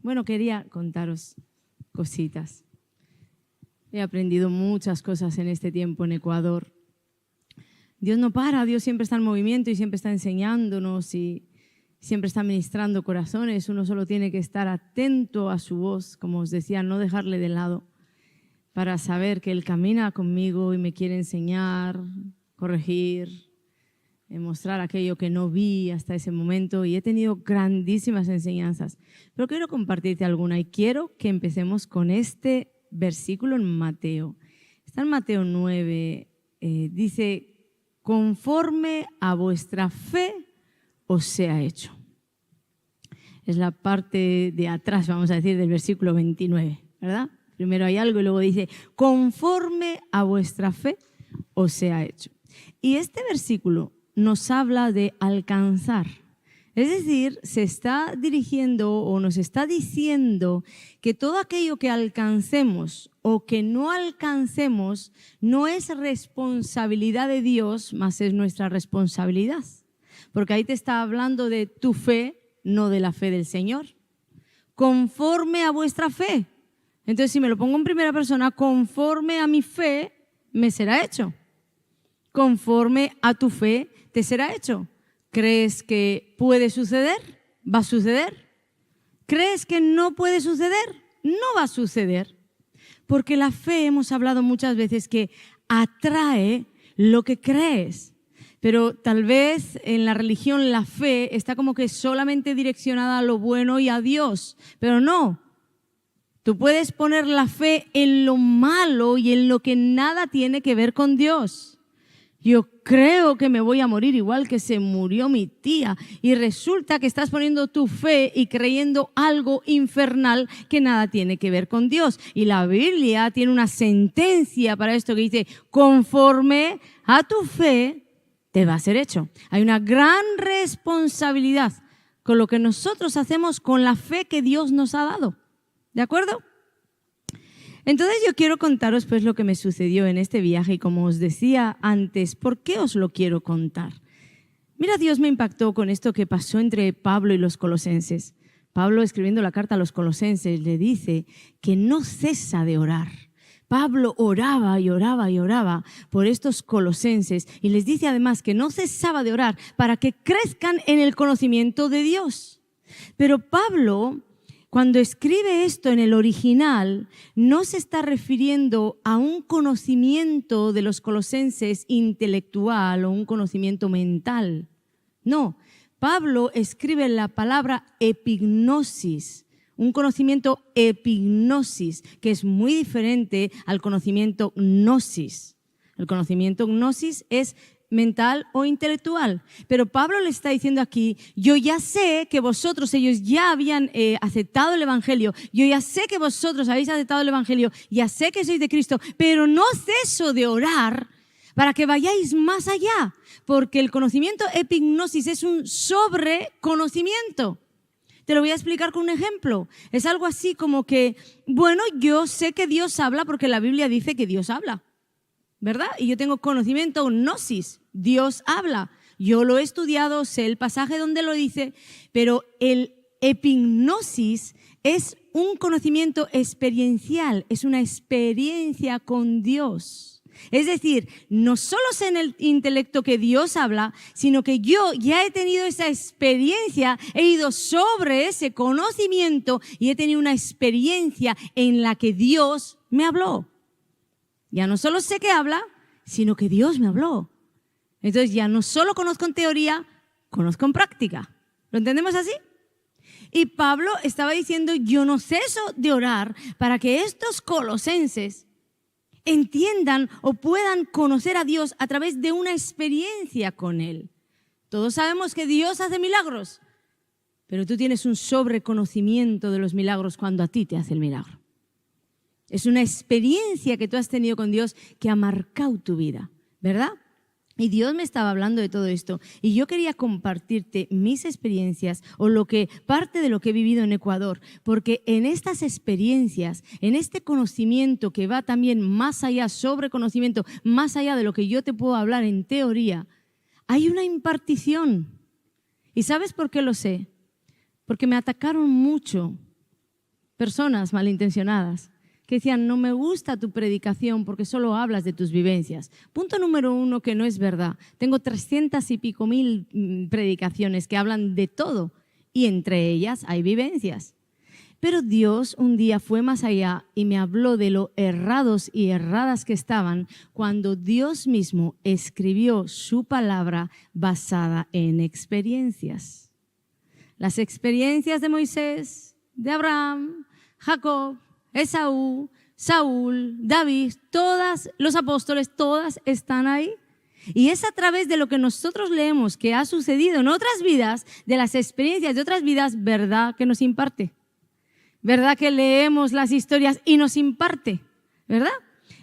Bueno, quería contaros cositas. He aprendido muchas cosas en este tiempo en Ecuador. Dios no para, Dios siempre está en movimiento y siempre está enseñándonos y siempre está ministrando corazones. Uno solo tiene que estar atento a su voz, como os decía, no dejarle de lado, para saber que Él camina conmigo y me quiere enseñar, corregir, mostrar aquello que no vi hasta ese momento, y he tenido grandísimas enseñanzas. Pero quiero compartirte alguna y quiero que empecemos con este versículo en Mateo. Está en Mateo 9, dice: conforme a vuestra fe os sea hecho. Es la parte de atrás, vamos a decir, del versículo 29, ¿verdad? Primero hay algo y luego dice: conforme a vuestra fe os sea hecho. Y este versículo nos habla de alcanzar. Es decir, se está dirigiendo o nos está diciendo que todo aquello que alcancemos o que no alcancemos no es responsabilidad de Dios, más es nuestra responsabilidad. Porque ahí te está hablando de tu fe, no de la fe del Señor. Conforme a vuestra fe. Entonces, si me lo pongo en primera persona, conforme a mi fe me será hecho. Conforme a tu fe te será hecho. ¿Crees que puede suceder? ¿Va a suceder? ¿Crees que no puede suceder? No va a suceder. Porque la fe, hemos hablado muchas veces, que atrae lo que crees. Pero tal vez en la religión la fe está como que solamente direccionada a lo bueno y a Dios. Pero no. Tú puedes poner la fe en lo malo y en lo que nada tiene que ver con Dios. Yo creo que me voy a morir igual que se murió mi tía, y resulta que estás poniendo tu fe y creyendo algo infernal que nada tiene que ver con Dios. Y la Biblia tiene una sentencia para esto que dice: conforme a tu fe te va a ser hecho. Hay una gran responsabilidad con lo que nosotros hacemos con la fe que Dios nos ha dado. ¿De acuerdo? Entonces yo quiero contaros pues lo que me sucedió en este viaje, y como os decía antes, ¿por qué os lo quiero contar? Mira, Dios me impactó con esto que pasó entre Pablo y los colosenses. Pablo, escribiendo la carta a los colosenses, le dice que no cesa de orar. Pablo oraba y oraba y oraba por estos colosenses, y les dice además que no cesaba de orar para que crezcan en el conocimiento de Dios. Pero Pablo, cuando escribe esto en el original, no se está refiriendo a un conocimiento de los colosenses intelectual o un conocimiento mental. No, Pablo escribe la palabra epignosis, un conocimiento epignosis, que es muy diferente al conocimiento gnosis. El conocimiento gnosis es mental o intelectual. Pero Pablo le está diciendo aquí: yo ya sé que vosotros, ellos ya habían aceptado el Evangelio, yo ya sé que vosotros habéis aceptado el Evangelio, ya sé que sois de Cristo, pero no ceso de orar para que vayáis más allá, porque el conocimiento epignosis es un sobreconocimiento. Te lo voy a explicar con un ejemplo. Es algo así como que, bueno, yo sé que Dios habla porque la Biblia dice que Dios habla, ¿verdad? Y yo tengo conocimiento gnosis, Dios habla. Yo lo he estudiado, sé el pasaje donde lo dice, pero el epignosis es un conocimiento experiencial, es una experiencia con Dios. Es decir, no solo sé en el intelecto que Dios habla, sino que yo ya he tenido esa experiencia, he ido sobre ese conocimiento y he tenido una experiencia en la que Dios me habló. Ya no solo sé que habla, sino que Dios me habló. Entonces ya no solo conozco en teoría, conozco en práctica. ¿Lo entendemos así? Y Pablo estaba diciendo: yo no ceso de orar para que estos colosenses entiendan o puedan conocer a Dios a través de una experiencia con Él. Todos sabemos que Dios hace milagros, pero tú tienes un sobreconocimiento de los milagros cuando a ti te hace el milagro. Es una experiencia que tú has tenido con Dios que ha marcado tu vida, ¿verdad? Y Dios me estaba hablando de todo esto, y yo quería compartirte mis experiencias o parte de lo que he vivido en Ecuador, porque en estas experiencias, en este conocimiento que va también más allá, sobre conocimiento, más allá de lo que yo te puedo hablar en teoría, hay una impartición. ¿Y sabes por qué lo sé? Porque me atacaron mucho personas malintencionadas que decían, no me gusta tu predicación porque solo hablas de tus vivencias. Punto número 1, que no es verdad. Tengo 300 y pico mil predicaciones que hablan de todo y entre ellas hay vivencias. Pero Dios un día fue más allá y me habló de lo errados y erradas que estaban cuando Dios mismo escribió su palabra basada en experiencias. Las experiencias de Moisés, de Abraham, Jacob, Esaú, Saúl, David, todos los apóstoles, todas están ahí. Y es a través de lo que nosotros leemos que ha sucedido en otras vidas, de las experiencias de otras vidas, ¿verdad? Que nos imparte. ¿Verdad que leemos las historias y nos imparte? ¿Verdad?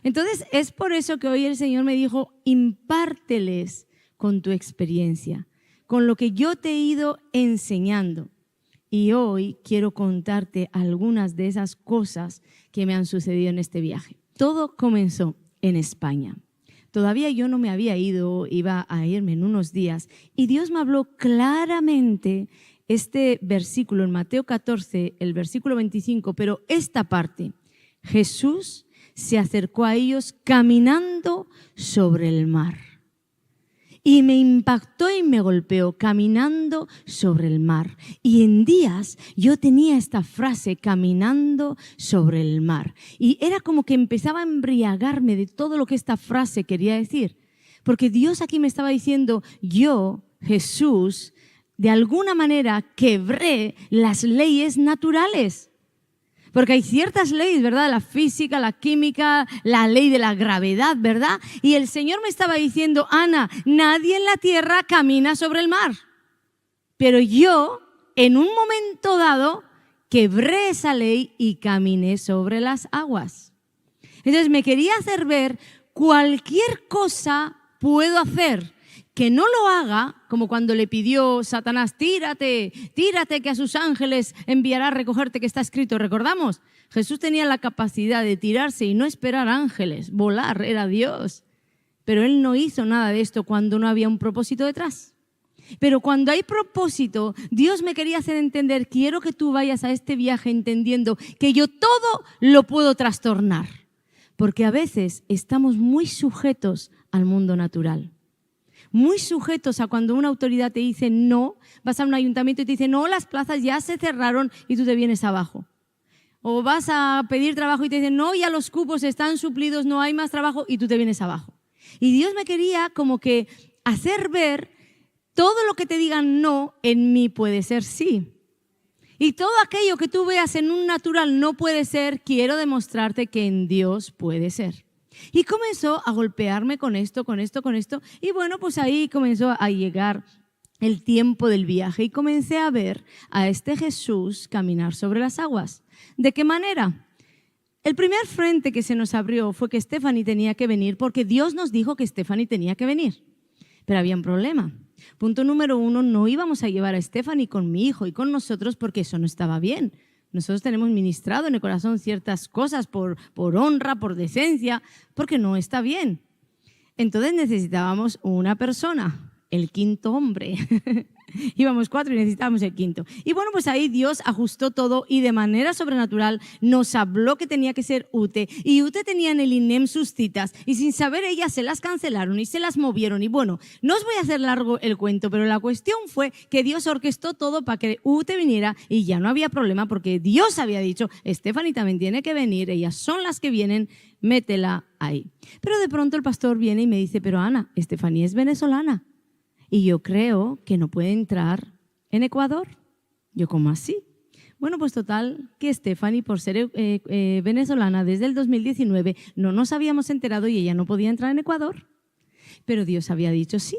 Entonces es por eso que hoy el Señor me dijo, impárteles con tu experiencia, con lo que yo te he ido enseñando. Y hoy quiero contarte algunas de esas cosas que me han sucedido en este viaje. Todo comenzó en España. Todavía yo no me había ido, iba a irme en unos días y Dios me habló claramente este versículo en Mateo 14, el versículo 25, pero esta parte, Jesús se acercó a ellos caminando sobre el mar. Y me impactó y me golpeó caminando sobre el mar. Y en días yo tenía esta frase, caminando sobre el mar. Y era como que empezaba a embriagarme de todo lo que esta frase quería decir. Porque Dios aquí me estaba diciendo, yo, Jesús, de alguna manera quebré las leyes naturales. Porque hay ciertas leyes, ¿verdad? La física, la química, la ley de la gravedad, ¿verdad? Y el Señor me estaba diciendo, Ana, nadie en la tierra camina sobre el mar. Pero yo, en un momento dado, quebré esa ley y caminé sobre las aguas. Entonces me quería hacer ver cualquier cosa puedo hacer. Que no lo haga, como cuando le pidió Satanás, tírate, que a sus ángeles enviará a recogerte, que está escrito. ¿Recordamos? Jesús tenía la capacidad de tirarse y no esperar ángeles, volar, era Dios. Pero Él no hizo nada de esto cuando no había un propósito detrás. Pero cuando hay propósito, Dios me quería hacer entender, quiero que tú vayas a este viaje entendiendo que yo todo lo puedo trastornar. Porque a veces estamos muy sujetos al mundo natural. Muy sujetos a cuando una autoridad te dice no, vas a un ayuntamiento y te dice no, las plazas ya se cerraron y tú te vienes abajo. O vas a pedir trabajo y te dicen no, ya los cupos están suplidos, no hay más trabajo y tú te vienes abajo. Y Dios me quería como que hacer ver todo lo que te digan no, en mí puede ser sí. Y todo aquello que tú veas en un natural no puede ser, quiero demostrarte que en Dios puede ser. Y comenzó a golpearme con esto. Y bueno, pues ahí comenzó a llegar el tiempo del viaje y comencé a ver a este Jesús caminar sobre las aguas. ¿De qué manera? El primer frente que se nos abrió fue que Stephanie tenía que venir porque Dios nos dijo que Stephanie tenía que venir. Pero había un problema. Punto número 1, no íbamos a llevar a Stephanie con mi hijo y con nosotros porque eso no estaba bien. Nosotros tenemos ministrado en el corazón ciertas cosas por honra, por decencia, porque no está bien. Entonces necesitábamos una persona, el quinto hombre. Íbamos 4 y necesitábamos el quinto. Y bueno, pues ahí Dios ajustó todo y de manera sobrenatural nos habló que tenía que ser Ute. Y Ute tenía en el INEM sus citas y sin saber ella se las cancelaron y se las movieron. Y bueno, no os voy a hacer largo el cuento, pero la cuestión fue que Dios orquestó todo para que Ute viniera y ya no había problema porque Dios había dicho, Stephanie también tiene que venir, ellas son las que vienen, métela ahí. Pero de pronto el pastor viene y me dice, pero Ana, Stephanie es venezolana. Y yo creo que no puede entrar en Ecuador. Yo, ¿cómo así? Bueno, pues total, que Stephanie, por ser venezolana desde el 2019, no nos habíamos enterado y ella no podía entrar en Ecuador. Pero Dios había dicho sí.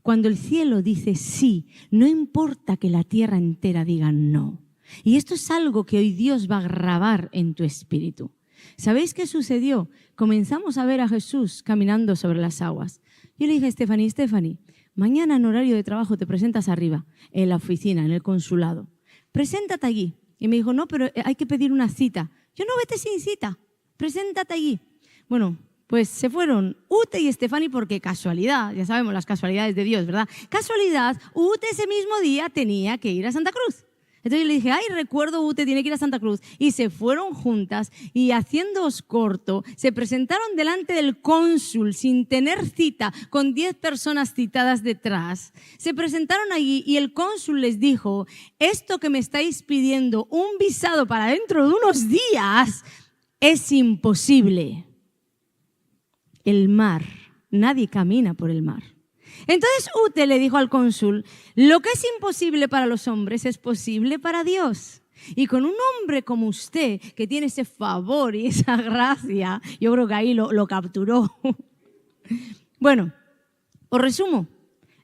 Cuando el cielo dice sí, no importa que la tierra entera diga no. Y esto es algo que hoy Dios va a grabar en tu espíritu. ¿Sabéis qué sucedió? Comenzamos a ver a Jesús caminando sobre las aguas. Yo le dije a Stephanie, mañana en horario de trabajo te presentas arriba, en la oficina, en el consulado. Preséntate allí. Y me dijo, no, pero hay que pedir una cita. Yo, no, vete sin cita, preséntate allí. Bueno, pues se fueron Ute y Stephanie porque casualidad, ya sabemos las casualidades de Dios, ¿verdad? Casualidad, Ute ese mismo día tenía que ir a Santa Cruz. Entonces le dije, ay, recuerdo, Ute, tiene que ir a Santa Cruz. Y se fueron juntas y, haciéndoos corto, se presentaron delante del cónsul sin tener cita, con 10 personas citadas detrás. Se presentaron allí y el cónsul les dijo, esto que me estáis pidiendo, un visado para dentro de unos días, es imposible. El mar, nadie camina por el mar. Entonces Ute le dijo al cónsul, lo que es imposible para los hombres es posible para Dios. Y con un hombre como usted, que tiene ese favor y esa gracia, yo creo que ahí lo capturó. Bueno, os resumo.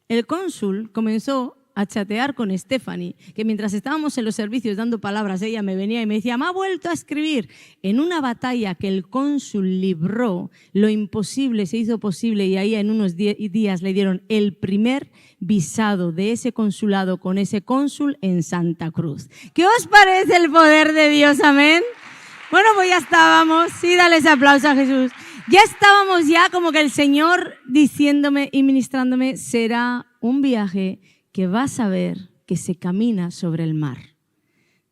El cónsul comenzó a chatear con Stephanie, que mientras estábamos en los servicios dando palabras, ella me venía y me decía, me ha vuelto a escribir. En una batalla que el cónsul libró, lo imposible se hizo posible y ahí en unos días le dieron el primer visado de ese consulado con ese cónsul en Santa Cruz. ¿Qué os parece el poder de Dios? Amén. Bueno, pues ya estábamos. Sí, dale ese aplauso a Jesús. Ya estábamos ya como que el Señor diciéndome y ministrándome, será un viaje que vas a ver que se camina sobre el mar.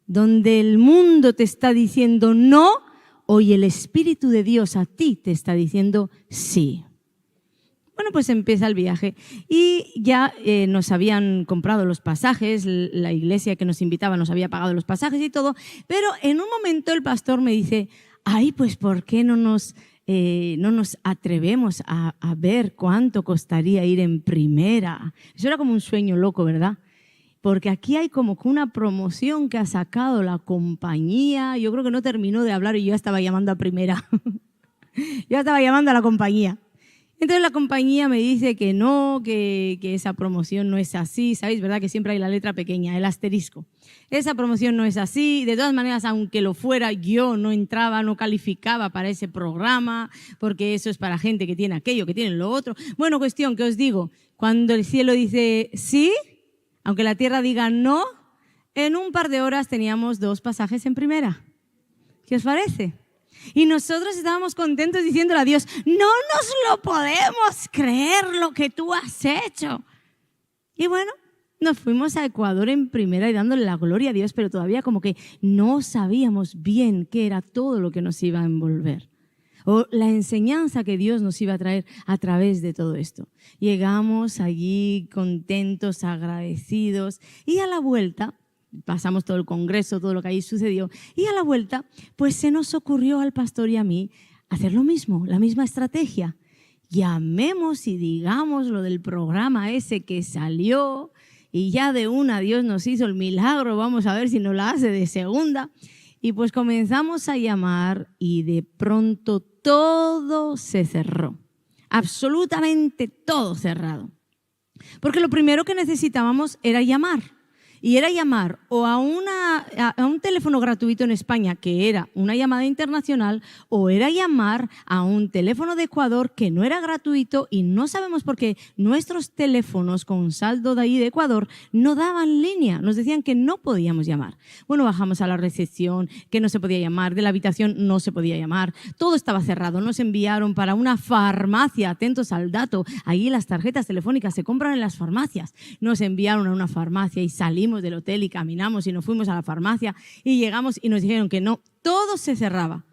Donde el mundo te está diciendo no, hoy el Espíritu de Dios a ti te está diciendo sí. Bueno, pues empieza el viaje y ya nos habían comprado los pasajes, la iglesia que nos invitaba nos había pagado los pasajes y todo, pero en un momento el pastor me dice, ay, pues ¿por qué no nos atrevemos a ver cuánto costaría ir en primera? Eso era como un sueño loco, ¿verdad? Porque aquí hay como que una promoción que ha sacado la compañía. Yo creo que no terminó de hablar y yo ya estaba llamando a primera. Yo estaba llamando a la compañía. Entonces la compañía me dice que no, que esa promoción no es así. ¿Sabéis, verdad? Que siempre hay la letra pequeña, el asterisco. Esa promoción no es así. De todas maneras, aunque lo fuera, yo no entraba, no calificaba para ese programa, porque eso es para gente que tiene aquello, que tiene lo otro. Bueno, cuestión que os digo, cuando el cielo dice sí, aunque la tierra diga no, en un par de horas teníamos 2 pasajes en primera. ¿Qué os parece? Y nosotros estábamos contentos diciéndole a Dios, no nos lo podemos creer lo que tú has hecho. Y bueno, nos fuimos a Ecuador en primera y dándole la gloria a Dios, pero todavía como que no sabíamos bien qué era todo lo que nos iba a envolver. O la enseñanza que Dios nos iba a traer a través de todo esto. Llegamos allí contentos, agradecidos y a la vuelta, pasamos todo el congreso, todo lo que ahí sucedió, y a la vuelta, pues se nos ocurrió al pastor y a mí hacer lo mismo, la misma estrategia. Llamemos y digamos lo del programa ese que salió y ya de una Dios nos hizo el milagro, vamos a ver si nos la hace de segunda. Y pues comenzamos a llamar y de pronto todo se cerró, absolutamente todo cerrado. Porque lo primero que necesitábamos era llamar. Y era llamar o a un teléfono gratuito en España, que era una llamada internacional, o era llamar a un teléfono de Ecuador que no era gratuito y no sabemos por qué nuestros teléfonos con saldo de ahí de Ecuador no daban línea. Nos decían que no podíamos llamar. Bueno, bajamos a la recepción, que no se podía llamar, de la habitación no se podía llamar, todo estaba cerrado. Nos enviaron para una farmacia, atentos al dato, ahí las tarjetas telefónicas se compran en las farmacias. Nos enviaron a una farmacia y salimos del hotel y caminamos y nos fuimos a la farmacia y llegamos y nos dijeron que no, todo se cerraba.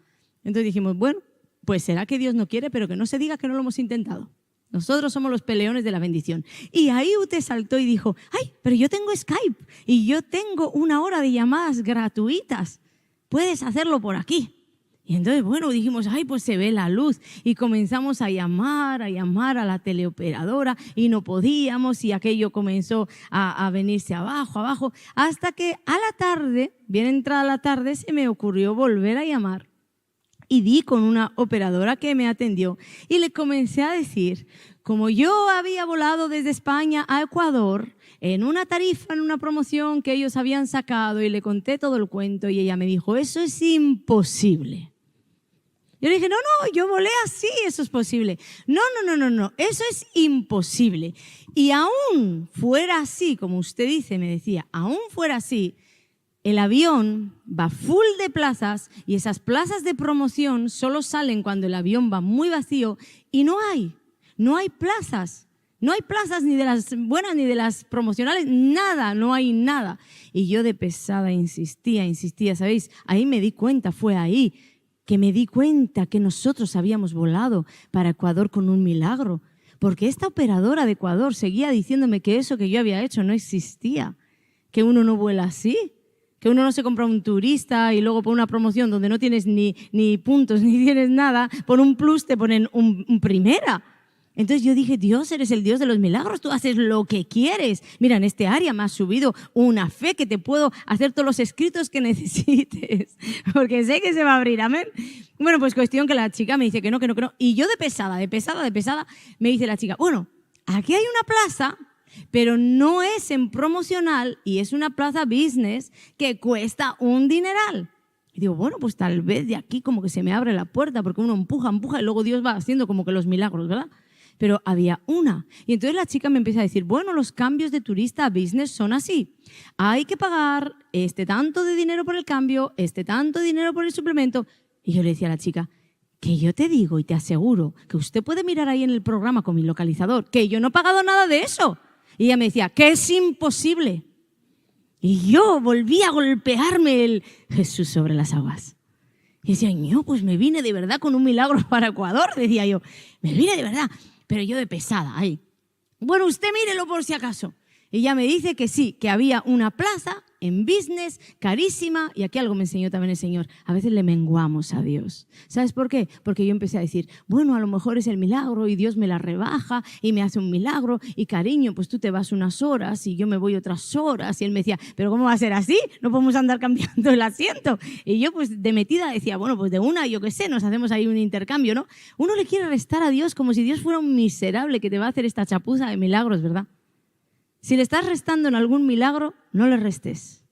Entonces dijimos, bueno, pues será que Dios no quiere, pero que no se diga que no lo hemos intentado. Nosotros somos los peleones de la bendición. Y ahí Ute saltó y dijo, ay, pero yo tengo Skype y yo tengo 1 hora de llamadas gratuitas. Puedes hacerlo por aquí. Y entonces, bueno, dijimos, ay, pues se ve la luz. Y comenzamos a llamar a la teleoperadora y no podíamos y aquello comenzó a venirse abajo, hasta que a la tarde, bien entrada la tarde, se me ocurrió volver a llamar. Y di con una operadora que me atendió y le comencé a decir, como yo había volado desde España a Ecuador en una tarifa, en una promoción que ellos habían sacado, y le conté todo el cuento y ella me dijo, eso es imposible. Yo le dije, no, yo volé así, eso es posible. No, eso es imposible. Y aún fuera así, como usted dice, me decía, aún fuera así, el avión va full de plazas y esas plazas de promoción solo salen cuando el avión va muy vacío y no hay plazas. No hay plazas ni de las buenas ni de las promocionales, nada, no hay nada. Y yo de pesada insistía, ¿sabéis? Ahí me di cuenta, fue ahí que me di cuenta que nosotros habíamos volado para Ecuador con un milagro. Porque esta operadora de Ecuador seguía diciéndome que eso que yo había hecho no existía, que uno no vuela así, que uno no se compra un turista y luego por una promoción donde no tienes ni puntos ni tienes nada, por un plus te ponen un primera. Entonces yo dije, Dios, eres el Dios de los milagros, tú haces lo que quieres. Mira, en este área me has subido una fe que te puedo hacer todos los escritos que necesites, porque sé que se va a abrir, amén. Bueno, pues cuestión que la chica me dice que no. Y yo de pesada, me dice la chica, bueno, aquí hay una plaza, pero no es en promocional y es una plaza business que cuesta un dineral. Y digo, bueno, pues tal vez de aquí como que se me abre la puerta, porque uno empuja y luego Dios va haciendo como que los milagros, ¿verdad? Pero había una. Y entonces la chica me empieza a decir, bueno, los cambios de turista a business son así. Hay que pagar tanto de dinero por el cambio, tanto de dinero por el suplemento. Y yo le decía a la chica, que yo te digo y te aseguro que usted puede mirar ahí en el programa con mi localizador, que yo no he pagado nada de eso. Y ella me decía, que es imposible. Y yo volví a golpearme el Jesús sobre las aguas. Y decía, no, pues me vine de verdad con un milagro para Ecuador, decía yo. Me vine de verdad. Pero yo de pesada ahí. Bueno, usted mírelo por si acaso. Y ella me dice que sí, que había una plaza en business carísima. Y aquí algo me enseñó también el Señor. A veces le menguamos a Dios. ¿Sabes por qué? Porque yo empecé a decir, bueno, a lo mejor es el milagro y Dios me la rebaja y me hace un milagro. Y cariño, pues tú te vas unas horas y yo me voy otras horas. Y él me decía, ¿pero cómo va a ser así? No podemos andar cambiando el asiento. Y yo pues de metida decía, bueno, pues de una, yo qué sé, nos hacemos ahí un intercambio, ¿no? Uno le quiere restar a Dios como si Dios fuera un miserable que te va a hacer esta chapuza de milagros, ¿verdad? Si le estás restando en algún milagro, no le restes.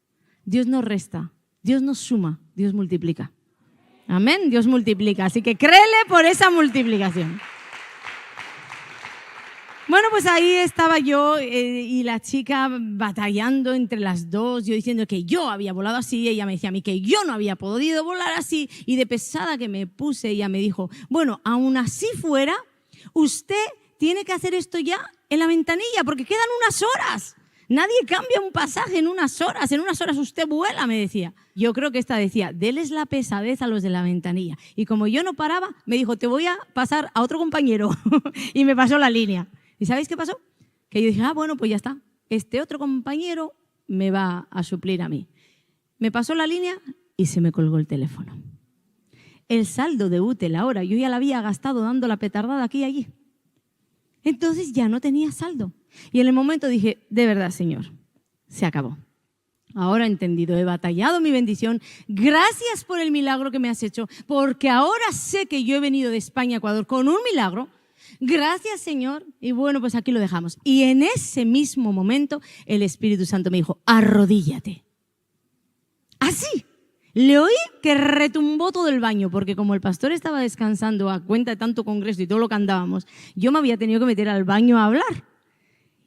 Dios no resta, Dios no suma, Dios multiplica. Amén, Dios multiplica. Así que créele por esa multiplicación. Bueno, pues ahí estaba yo y la chica batallando entre las dos, yo diciendo que yo había volado así, ella me decía a mí que yo no había podido volar así, y de pesada que me puse, ella me dijo, bueno, aún así fuera, usted tiene que hacer esto ya en la ventanilla, porque quedan unas horas. Nadie cambia un pasaje en unas horas usted vuela, me decía. Yo creo que esta decía, déles la pesadez a los de la ventanilla. Y como yo no paraba, me dijo, te voy a pasar a otro compañero. Y me pasó la línea. ¿Y sabéis qué pasó? Que yo dije, bueno, pues ya está. Este otro compañero me va a suplir a mí. Me pasó la línea y se me colgó el teléfono. El saldo de útil ahora, yo ya la había gastado dando la petardada aquí y allí. Entonces ya no tenía saldo. Y en el momento dije, de verdad, Señor, se acabó. Ahora he entendido, he batallado mi bendición. Gracias por el milagro que me has hecho, porque ahora sé que yo he venido de España a Ecuador con un milagro. Gracias, Señor. Y bueno, pues aquí lo dejamos. Y en ese mismo momento el Espíritu Santo me dijo, arrodíllate. Así. Le oí que retumbó todo el baño, porque como el pastor estaba descansando a cuenta de tanto congreso y todo lo que andábamos, yo me había tenido que meter al baño a hablar.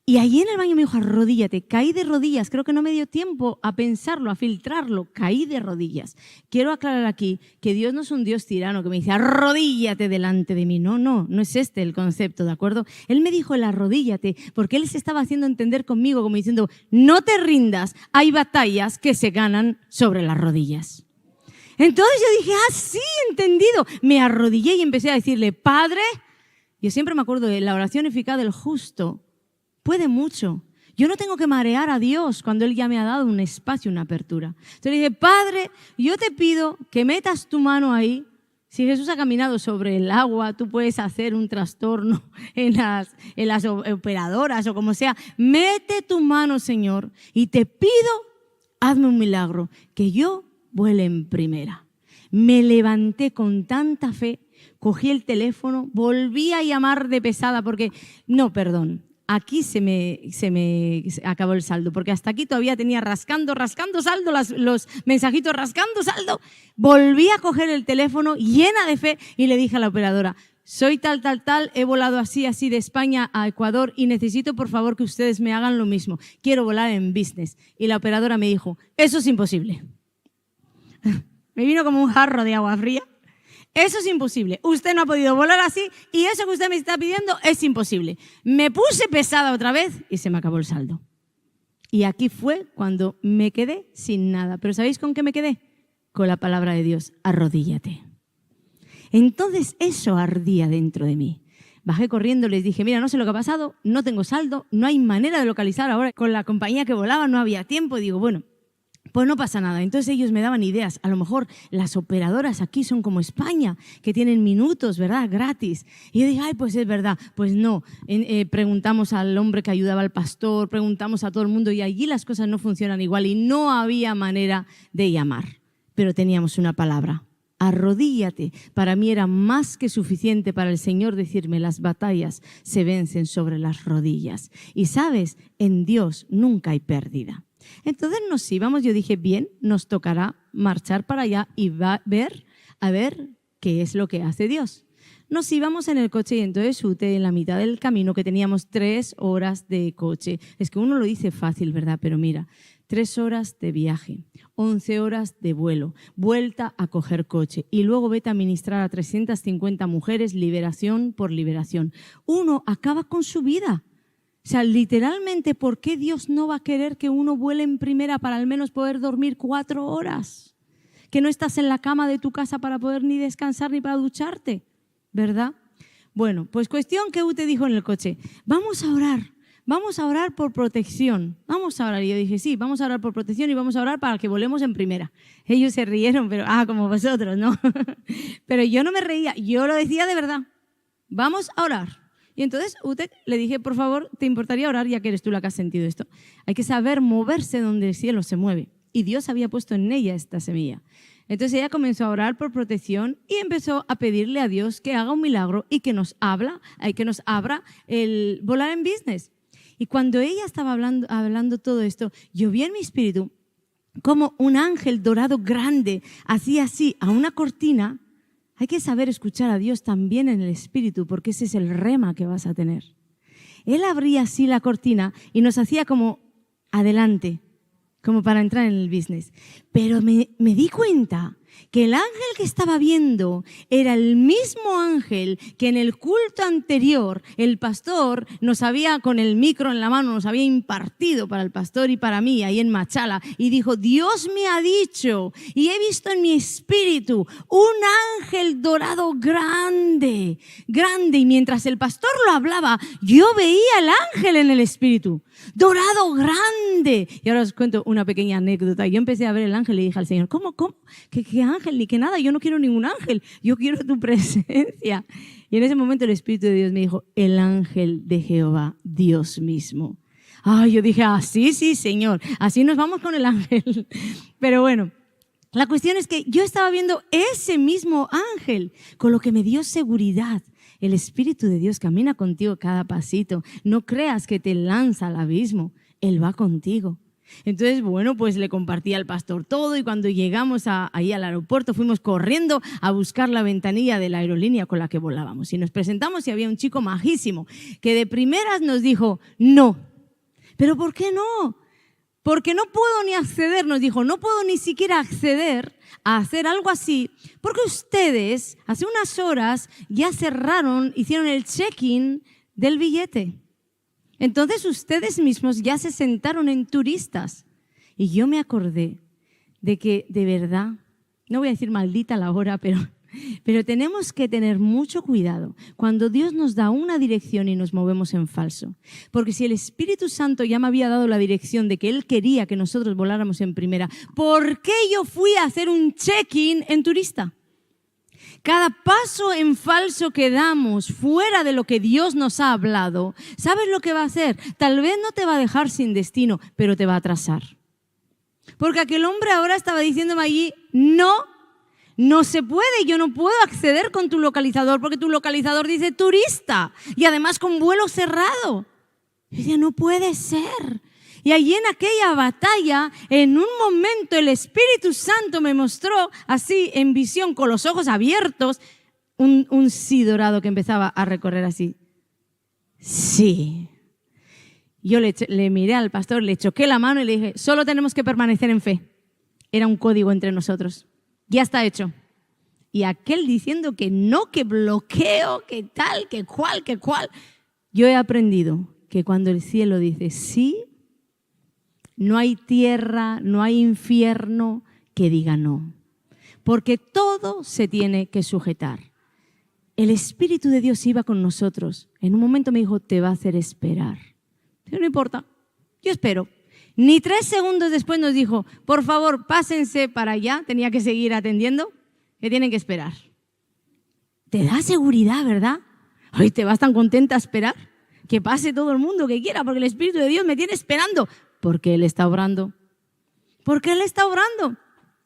Y allí en el baño me dijo, arrodíllate. Caí de rodillas. Creo que no me dio tiempo a pensarlo, a filtrarlo. Caí de rodillas. Quiero aclarar aquí que Dios no es un Dios tirano que me dice, arrodíllate delante de mí. No es este el concepto, ¿de acuerdo? Él me dijo el arrodíllate porque Él se estaba haciendo entender conmigo como diciendo, no te rindas, hay batallas que se ganan sobre las rodillas. Entonces yo dije, sí, entendido. Me arrodillé y empecé a decirle, Padre, yo siempre me acuerdo de la oración eficaz del justo, puede mucho. Yo no tengo que marear a Dios cuando Él ya me ha dado un espacio, una apertura. Entonces le dije, Padre, yo te pido que metas tu mano ahí. Si Jesús ha caminado sobre el agua, tú puedes hacer un trastorno en las operadoras o como sea. Mete tu mano, Señor, y te pido, hazme un milagro, que yo vuele en primera. Me levanté con tanta fe, cogí el teléfono, volví a llamar de pesada porque, aquí se me acabó el saldo, porque hasta aquí todavía tenía rascando saldo, los mensajitos rascando saldo. Volví a coger el teléfono llena de fe y le dije a la operadora, soy tal, he volado así de España a Ecuador y necesito por favor que ustedes me hagan lo mismo. Quiero volar en business. Y la operadora me dijo, eso es imposible. Me vino como un jarro de agua fría. eso es imposible. Usted no ha podido volar así y eso que usted me está pidiendo es imposible. Me puse pesada otra vez y se me acabó el saldo. Y aquí fue cuando me quedé sin nada. ¿Pero sabéis con qué me quedé? Con la palabra de Dios, arrodíllate. Entonces eso ardía dentro de mí. Bajé corriendo, les dije, mira, no sé lo que ha pasado, no tengo saldo, no hay manera de localizar ahora. Con la compañía que volaba no había tiempo. Digo, bueno, pues no pasa nada. Entonces ellos me daban ideas. A lo mejor las operadoras aquí son como España, que tienen minutos, ¿verdad? Gratis. Y yo dije, ay, pues es verdad. Pues no. Preguntamos al hombre que ayudaba al pastor, preguntamos a todo el mundo y allí las cosas no funcionan igual y no había manera de llamar. Pero teníamos una palabra. Arrodíllate. Para mí era más que suficiente para el Señor decirme, las batallas se vencen sobre las rodillas. Y sabes, en Dios nunca hay pérdida. Entonces nos íbamos, yo dije, bien, nos tocará marchar para allá y a ver qué es lo que hace Dios. Nos íbamos en el coche y entonces Ute, en la mitad del camino, que teníamos 3 horas de coche. Es que uno lo dice fácil, ¿verdad? Pero mira, 3 horas de viaje, 11 horas de vuelo, vuelta a coger coche y luego vete a ministrar a 350 mujeres, liberación por liberación. Uno acaba con su vida. O sea, literalmente, ¿por qué Dios no va a querer que uno vuele en primera para al menos poder dormir 4 horas? Que no estás en la cama de tu casa para poder ni descansar ni para ducharte, ¿verdad? Bueno, pues cuestión que Ute dijo en el coche, vamos a orar por protección, vamos a orar. Y yo dije, sí, vamos a orar por protección y vamos a orar para que volemos en primera. Ellos se rieron, pero, como vosotros, ¿no? Pero yo no me reía, yo lo decía de verdad, vamos a orar. Y entonces Ute le dije, por favor, ¿te importaría orar ya que eres tú la que has sentido esto? Hay que saber moverse donde el cielo se mueve. Y Dios había puesto en ella esta semilla. Entonces ella comenzó a orar por protección y empezó a pedirle a Dios que haga un milagro y que nos abra el volar en business. Y cuando ella estaba hablando todo esto, yo vi en mi espíritu como un ángel dorado grande hacía así a una cortina. Hay que saber escuchar a Dios también en el espíritu, porque ese es el rema que vas a tener. Él abría así la cortina y nos hacía como adelante, como para entrar en el business. Pero me di cuenta que el ángel que estaba viendo era el mismo ángel que en el culto anterior el pastor nos había, con el micro en la mano, nos había impartido para el pastor y para mí ahí en Machala, y dijo, Dios me ha dicho y he visto en mi espíritu un ángel dorado grande, grande, y mientras el pastor lo hablaba yo veía el ángel en el espíritu, dorado grande. Y ahora os cuento una pequeña anécdota. Yo empecé a ver el ángel y dije al Señor, ¿cómo? ¿Qué ángel? Ni que nada, yo no quiero ningún ángel, yo quiero tu presencia. Y en ese momento el Espíritu de Dios me dijo, el ángel de Jehová, Dios mismo. Yo dije, sí, Señor, así nos vamos con el ángel. Pero bueno, la cuestión es que yo estaba viendo ese mismo ángel, con lo que me dio seguridad. El Espíritu de Dios camina contigo cada pasito. No creas que te lanza al abismo, Él va contigo. Entonces, bueno, pues le compartí al pastor todo y cuando llegamos ahí al aeropuerto fuimos corriendo a buscar la ventanilla de la aerolínea con la que volábamos. Y nos presentamos y había un chico majísimo que de primeras nos dijo, no. ¿Pero por qué no? Porque no puedo ni acceder, nos dijo, no puedo ni siquiera acceder a hacer algo así, porque ustedes hace unas horas ya hicieron el check-in del billete. Entonces ustedes mismos ya se sentaron en turistas. Y yo me acordé de que de verdad, no voy a decir maldita la hora, pero tenemos que tener mucho cuidado cuando Dios nos da una dirección y nos movemos en falso. Porque si el Espíritu Santo ya me había dado la dirección de que Él quería que nosotros voláramos en primera, ¿por qué yo fui a hacer un check-in en turista? Cada paso en falso que damos fuera de lo que Dios nos ha hablado, ¿sabes lo que va a hacer? Tal vez no te va a dejar sin destino, pero te va a atrasar. Porque aquel hombre ahora estaba diciéndome allí, no se puede, yo no puedo acceder con tu localizador porque tu localizador dice turista y además con vuelo cerrado. Y decía, no puede ser. Y allí en aquella batalla, en un momento el Espíritu Santo me mostró así en visión, con los ojos abiertos, un sí dorado que empezaba a recorrer así. Sí. Yo le miré al pastor, le choqué la mano y le dije, solo tenemos que permanecer en fe. Era un código entre nosotros. Ya está hecho. y aquel diciendo que no, que bloqueo, que tal, que cual, que cual. Yo he aprendido que cuando el cielo dice sí, no hay tierra, no hay infierno que diga no. Porque todo se tiene que sujetar. El Espíritu de Dios iba con nosotros. En un momento me dijo, te va a hacer esperar. Pero no importa, yo espero. Ni 3 segundos después nos dijo, por favor, pásense para allá. Tenía que seguir atendiendo, que tienen que esperar. Te da seguridad, ¿verdad? Ay, te vas tan contenta a esperar. Que pase todo el mundo que quiera, porque el Espíritu de Dios me tiene esperando. Porque Él está obrando. Porque Él está obrando.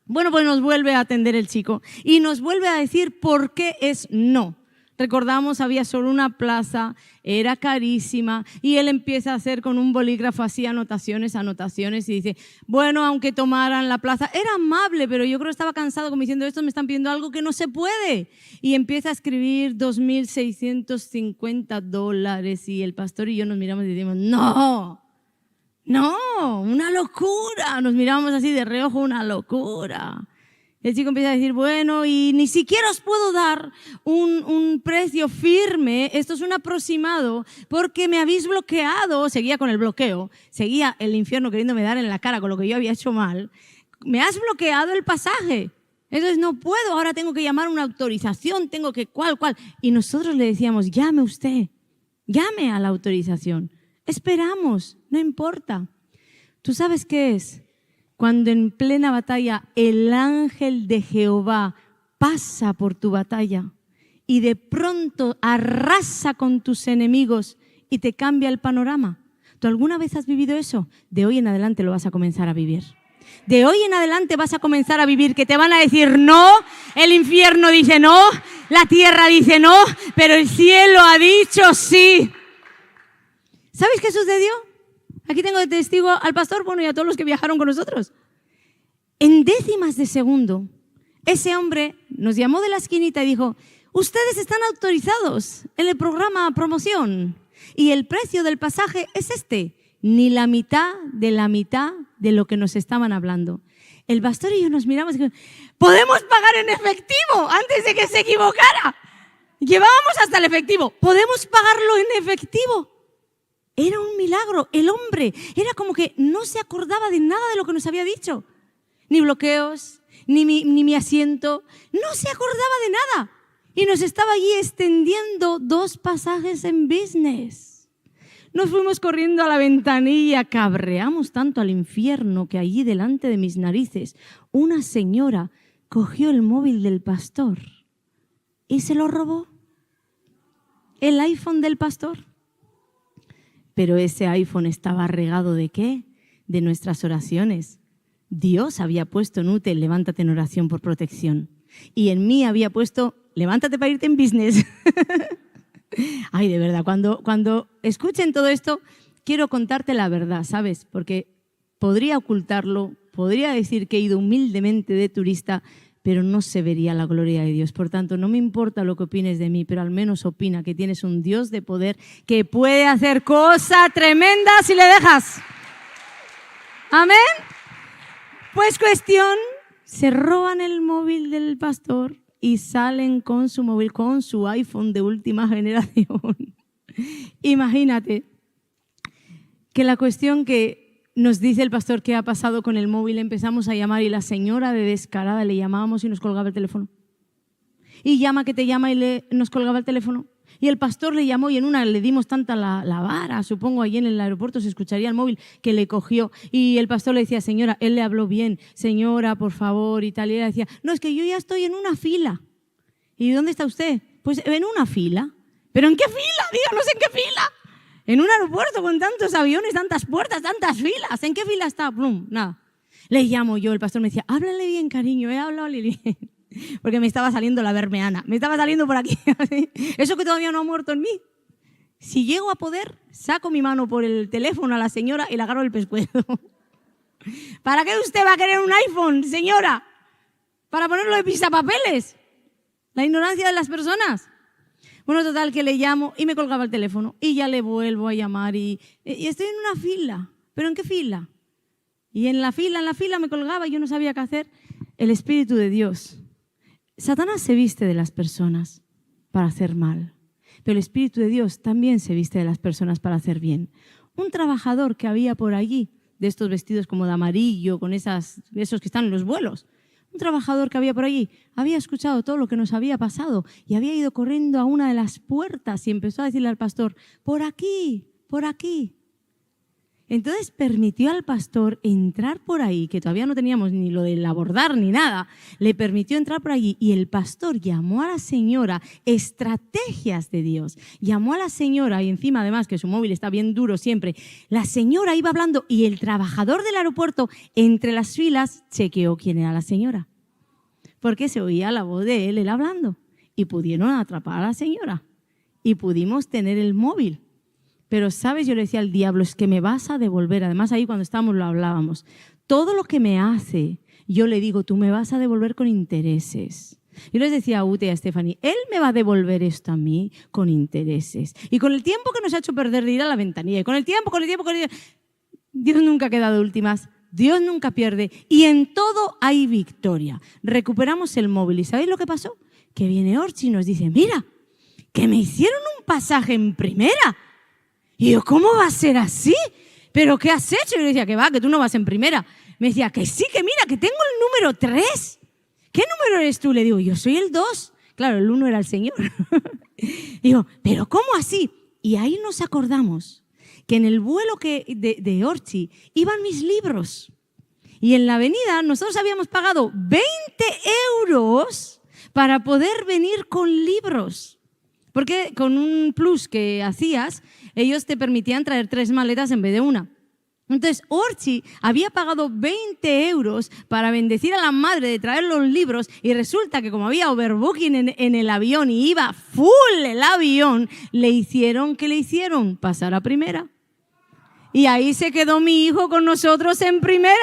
Bueno, pues nos vuelve a atender el chico y nos vuelve a decir por qué es no. Recordamos, había solo una plaza, era carísima y él empieza a hacer con un bolígrafo así anotaciones y dice, bueno, aunque tomaran la plaza, era amable, pero yo creo que estaba cansado como diciendo, estos me están pidiendo algo que no se puede. Y empieza a escribir $2,650 y el pastor y yo nos miramos y decimos, no, una locura. Nos miramos así de reojo, una locura. El chico empieza a decir, bueno, y ni siquiera os puedo dar un precio firme, esto es un aproximado, porque me habéis bloqueado. Seguía con el bloqueo, seguía el infierno queriéndome dar en la cara con lo que yo había hecho mal. Me has bloqueado el pasaje, entonces no puedo, ahora tengo que llamar una autorización, tengo que cuál. Y nosotros le decíamos, llame usted, llame a la autorización, esperamos, no importa. ¿Tú sabes qué es? Cuando en plena batalla el ángel de Jehová pasa por tu batalla y de pronto arrasa con tus enemigos y te cambia el panorama. ¿Tú alguna vez has vivido eso? De hoy en adelante lo vas a comenzar a vivir. De hoy en adelante vas a comenzar a vivir que te van a decir no, el infierno dice no, la tierra dice no, pero el cielo ha dicho sí. ¿Sabes qué sucedió? Aquí tengo de testigo al pastor, bueno, y a todos los que viajaron con nosotros. En décimas de segundo, ese hombre nos llamó de la esquinita y dijo, ustedes están autorizados en el programa promoción y el precio del pasaje es este, ni la mitad de lo que nos estaban hablando. El pastor y yo nos miramos y dijimos, ¿podemos pagar en efectivo antes de que se equivocara? Llevábamos hasta el efectivo, ¿podemos pagarlo en efectivo? Era un milagro. El hombre era como que no se acordaba de nada de lo que nos había dicho. Ni bloqueos, ni mi asiento. No se acordaba de nada. Y nos estaba allí extendiendo 2 pasajes en business. Nos fuimos corriendo a la ventanilla. Cabreamos tanto al infierno que allí delante de mis narices una señora cogió el móvil del pastor y se lo robó. El iPhone del pastor. Pero ese iPhone estaba regado ¿de qué? De nuestras oraciones. Dios había puesto en Ute, levántate en oración por protección. Y en mí había puesto, levántate para irte en business. Ay, de verdad, cuando escuchen todo esto, quiero contarte la verdad, ¿sabes? Porque podría ocultarlo, podría decir que he ido humildemente de turista, pero no se vería la gloria de Dios. Por tanto, no me importa lo que opines de mí, pero al menos opina que tienes un Dios de poder que puede hacer cosas tremendas si le dejas. Amén. Pues cuestión, se roban el móvil del pastor y salen con su móvil, con su iPhone de última generación. Imagínate que la cuestión que nos dice el pastor qué ha pasado con el móvil, empezamos a llamar y la señora de descarada le llamábamos y nos colgaba el teléfono. Y llama que te llama y nos colgaba el teléfono. Y el pastor le llamó y en una le dimos tanta la vara, supongo allí en el aeropuerto se escucharía el móvil, que le cogió. Y el pastor le decía, señora, él le habló bien, señora, por favor, y tal. Y ella decía, no, es que yo ya estoy en una fila. ¿Y dónde está usted? Pues en una fila. ¿Pero en qué fila? Díganos en qué fila. En un aeropuerto con tantos aviones, tantas puertas, tantas filas. ¿En qué fila está? Plum, nada. Le llamo yo, el pastor me decía, háblale bien, cariño, háblale bien. Porque me estaba saliendo la bermeana, me estaba saliendo por aquí. Eso que todavía no ha muerto en mí. Si llego a poder, saco mi mano por el teléfono a la señora y le agarro el pescuezo. ¿Para qué usted va a querer un iPhone, señora? ¿Para ponerlo de pisapapeles? La ignorancia de las personas. Bueno, total, que le llamo y me colgaba el teléfono y ya le vuelvo a llamar y estoy en una fila. ¿Pero en qué fila? Y en la fila me colgaba y yo no sabía qué hacer. El Espíritu de Dios Satanás se viste de las personas para hacer mal, pero el Espíritu de Dios también se viste de las personas para hacer bien. Un trabajador que había por allí, de estos vestidos como de amarillo, con esos que están en los vuelos, un trabajador que había por allí, había escuchado todo lo que nos había pasado y había ido corriendo a una de las puertas y empezó a decirle al pastor, por aquí, por aquí. Entonces permitió al pastor entrar por ahí, que todavía no teníamos ni lo del abordar ni nada, le permitió entrar por allí y el pastor llamó a la señora, estrategias de Dios, llamó a la señora y encima además que su móvil está bien duro siempre, la señora iba hablando y el trabajador del aeropuerto entre las filas chequeó quién era la señora, porque se oía la voz de él hablando y pudieron atrapar a la señora y pudimos tener el móvil. Pero, ¿sabes? Yo le decía al diablo, es que me vas a devolver. Además, ahí cuando estábamos lo hablábamos. Todo lo que me hace, yo le digo, tú me vas a devolver con intereses. Yo les decía a Ute y a Stephanie, él me va a devolver esto a mí con intereses. Y con el tiempo que nos ha hecho perder de ir a la ventanilla, y con el tiempo, Dios nunca queda de últimas. Dios nunca pierde. Y en todo hay victoria. Recuperamos el móvil. ¿Y sabéis lo que pasó? Que viene Orchi y nos dice, mira, que me hicieron un pasaje en primera. Y yo, ¿cómo va a ser así? ¿Pero qué has hecho? Y yo le decía, que va, que tú no vas en primera. Me decía, que sí, que mira, que tengo el número 3. ¿Qué número eres tú? Le digo, yo soy el 2. Claro, el 1 era el Señor. Digo, ¿pero cómo así? Y ahí nos acordamos que en el vuelo de Orchi iban mis libros. Y en la avenida nosotros habíamos pagado 20 euros para poder venir con libros. Porque con un plus que hacías, ellos te permitían traer 3 maletas en vez de una. Entonces, Orchi había pagado 20 euros para bendecir a la madre de traer los libros y resulta que como había overbooking en el avión y iba full el avión, ¿qué le hicieron? Pasar a primera. Y ahí se quedó mi hijo con nosotros en primera.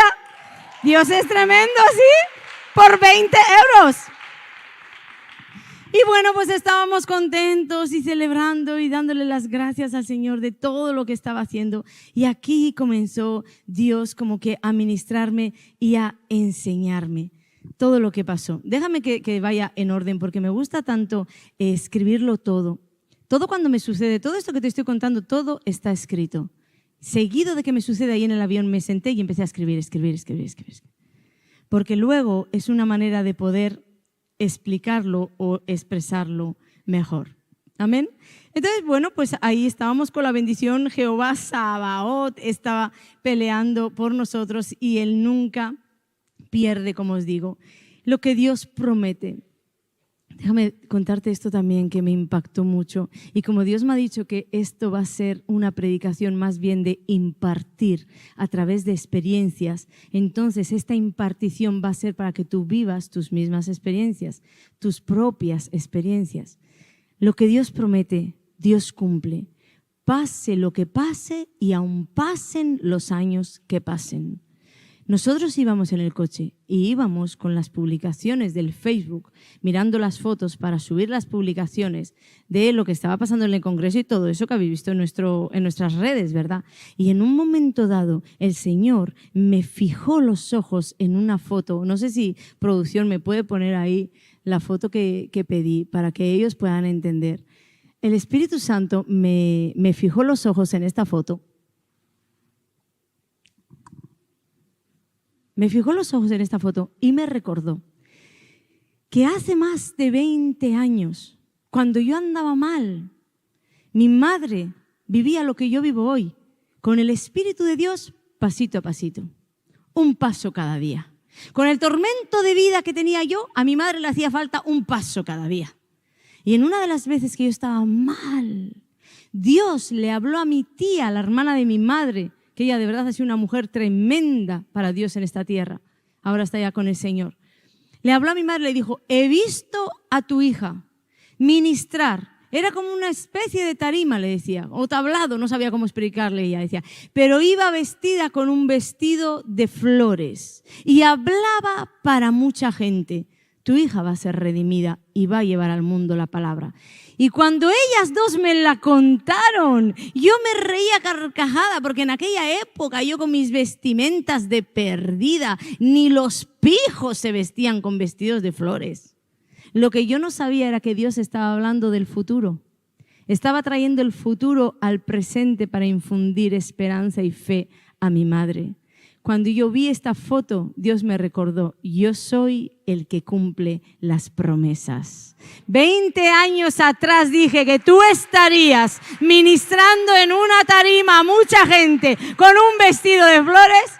Dios es tremendo, ¿sí? Por 20 euros. Y bueno, pues estábamos contentos y celebrando y dándole las gracias al Señor de todo lo que estaba haciendo. Y aquí comenzó Dios como que a ministrarme y a enseñarme todo lo que pasó. Déjame que vaya en orden porque me gusta tanto escribirlo todo. Todo cuando me sucede, todo esto que te estoy contando, todo está escrito. Seguido de que me sucede ahí en el avión, me senté y empecé a escribir. Porque luego es una manera de poder explicarlo o expresarlo mejor. Amén. Entonces, bueno, pues ahí estábamos con la bendición. Jehová Sabaoth estaba peleando por nosotros y Él nunca pierde, como os digo, lo que Dios promete. Déjame contarte esto también que me impactó mucho. Y como Dios me ha dicho que esto va a ser una predicación más bien de impartir a través de experiencias, entonces esta impartición va a ser para que tú vivas tus mismas experiencias, tus propias experiencias. Lo que Dios promete, Dios cumple. Pase lo que pase y aún pasen los años que pasen. Nosotros íbamos en el coche y íbamos con las publicaciones del Facebook, mirando las fotos para subir las publicaciones de lo que estaba pasando en el Congreso y todo eso que habéis visto en nuestras redes, ¿verdad? Y en un momento dado, el Señor me fijó los ojos en una foto. No sé si producción me puede poner ahí la foto que pedí para que ellos puedan entender. El Espíritu Santo me fijó los ojos en esta foto. Me fijó los ojos en esta foto y me recordó que hace más de 20 años, cuando yo andaba mal, mi madre vivía lo que yo vivo hoy, con el Espíritu de Dios, pasito a pasito, un paso cada día. Con el tormento de vida que tenía yo, a mi madre le hacía falta un paso cada día. Y en una de las veces que yo estaba mal, Dios le habló a mi tía, la hermana de mi madre, que ella de verdad ha sido una mujer tremenda para Dios en esta tierra. Ahora está ya con el Señor. Le habló a mi madre y le dijo, he visto a tu hija ministrar. Era como una especie de tarima, le decía, o tablado, no sabía cómo explicarle ella, decía. Pero iba vestida con un vestido de flores y hablaba para mucha gente. Tu hija va a ser redimida y va a llevar al mundo la palabra. Y cuando ellas dos me la contaron, yo me reía carcajada, porque en aquella época yo con mis vestimentas de perdida, ni los pijos se vestían con vestidos de flores. Lo que yo no sabía era que Dios estaba hablando del futuro. Estaba trayendo el futuro al presente para infundir esperanza y fe a mi madre. Cuando yo vi esta foto, Dios me recordó, yo soy el que cumple las promesas. 20 años atrás dije que tú estarías ministrando en una tarima a mucha gente con un vestido de flores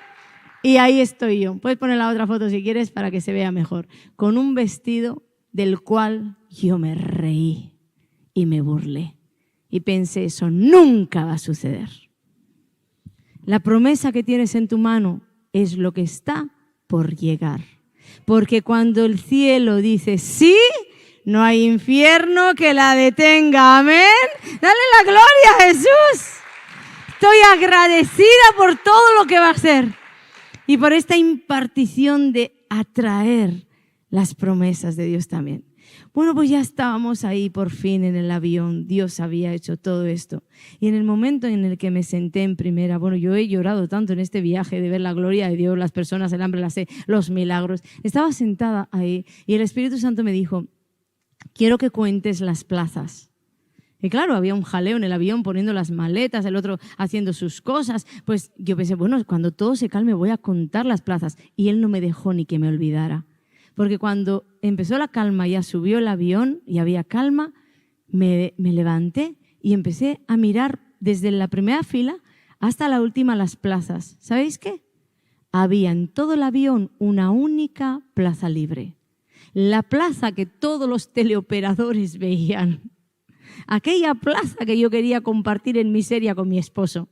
y ahí estoy yo. Puedes poner la otra foto si quieres para que se vea mejor. Con un vestido del cual yo me reí y me burlé. Y pensé, eso nunca va a suceder. La promesa que tienes en tu mano es lo que está por llegar. Porque cuando el cielo dice sí, no hay infierno que la detenga. Amén. Dale la gloria a Jesús. Estoy agradecida por todo lo que va a hacer y por esta impartición de atraer las promesas de Dios también. Bueno, pues ya estábamos ahí por fin en el avión. Dios había hecho todo esto. Y en el momento en el que me senté en primera, bueno, yo he llorado tanto en este viaje de ver la gloria de Dios, las personas, el hambre, la sed, los milagros. Estaba sentada ahí y el Espíritu Santo me dijo, quiero que cuentes las plazas. Y claro, había un jaleo en el avión poniendo las maletas, el otro haciendo sus cosas. Pues yo pensé, bueno, cuando todo se calme voy a contar las plazas. Y él no me dejó ni que me olvidara. Porque cuando empezó la calma, ya subió el avión y había calma, me levanté y empecé a mirar desde la primera fila hasta la última las plazas. ¿Sabéis qué? Había en todo el avión una única plaza libre. La plaza que todos los teleoperadores veían. Aquella plaza que yo quería compartir en miseria con mi esposo.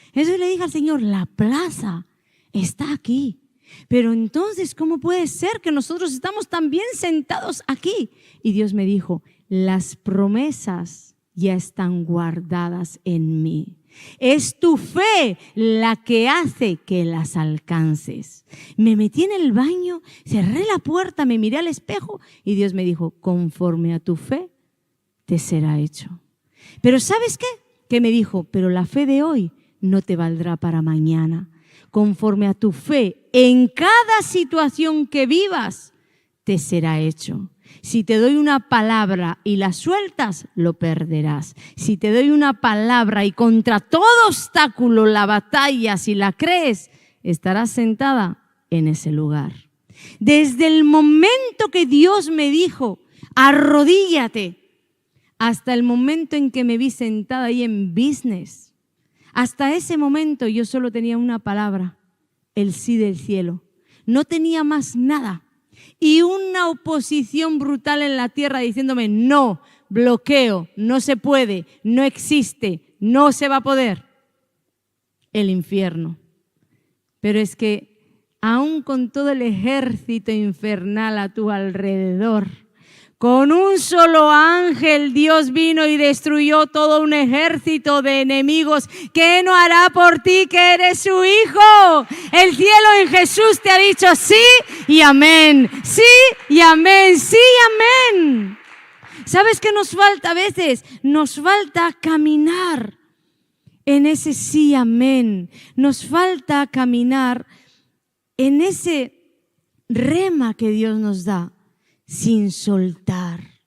Entonces le dije al Señor, la plaza está aquí. Pero entonces, ¿cómo puede ser que nosotros estamos tan bien sentados aquí? Y Dios me dijo, las promesas ya están guardadas en mí. Es tu fe la que hace que las alcances. Me metí en el baño, cerré la puerta, me miré al espejo y Dios me dijo, conforme a tu fe, te será hecho. Pero ¿sabes qué? Que me dijo, pero la fe de hoy no te valdrá para mañana. Conforme a tu fe, en cada situación que vivas, te será hecho. Si te doy una palabra y la sueltas, lo perderás. Si te doy una palabra y contra todo obstáculo la batallas, si la crees, estarás sentada en ese lugar. Desde el momento que Dios me dijo, arrodíllate, hasta el momento en que me vi sentada ahí en business, hasta ese momento yo solo tenía una palabra, el sí del cielo. No tenía más nada. Y una oposición brutal en la tierra diciéndome, no, bloqueo, no se puede, no existe, no se va a poder. El infierno. Pero es que aún con todo el ejército infernal a tu alrededor, con un solo ángel Dios vino y destruyó todo un ejército de enemigos. ¿Qué no hará por ti que eres su hijo? El cielo en Jesús te ha dicho sí y amén, sí y amén, sí y amén. ¿Sabes qué nos falta a veces? Nos falta caminar en ese sí, amén. Nos falta caminar en ese rema que Dios nos da. Sin soltar.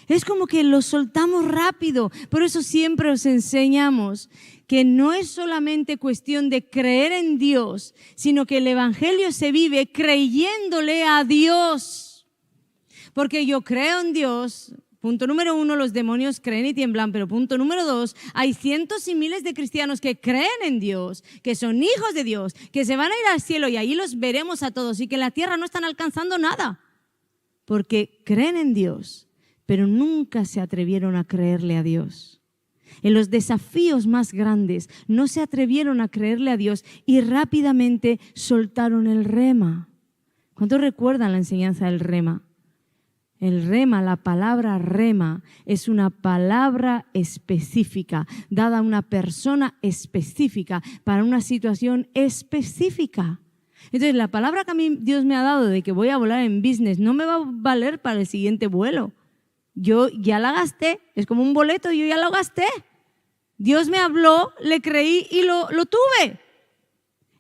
Es como que lo soltamos rápido. Por eso siempre os enseñamos que no es solamente cuestión de creer en Dios, sino que el evangelio se vive creyéndole a Dios. Porque yo creo en Dios. Punto número 1, los demonios creen y tiemblan. Pero punto número 2, hay cientos y miles de cristianos que creen en Dios, que son hijos de Dios, que se van a ir al cielo y ahí los veremos a todos y que en la tierra no están alcanzando nada. Porque creen en Dios, pero nunca se atrevieron a creerle a Dios. En los desafíos más grandes no se atrevieron a creerle a Dios y rápidamente soltaron el rema. ¿Cuántos recuerdan la enseñanza del rema? El rema, la palabra rema, es una palabra específica, dada a una persona específica, para una situación específica. Entonces, la palabra que a mí Dios me ha dado de que voy a volar en business no me va a valer para el siguiente vuelo. Yo ya la gasté, es como un boleto, yo ya lo gasté. Dios me habló, le creí y lo tuve.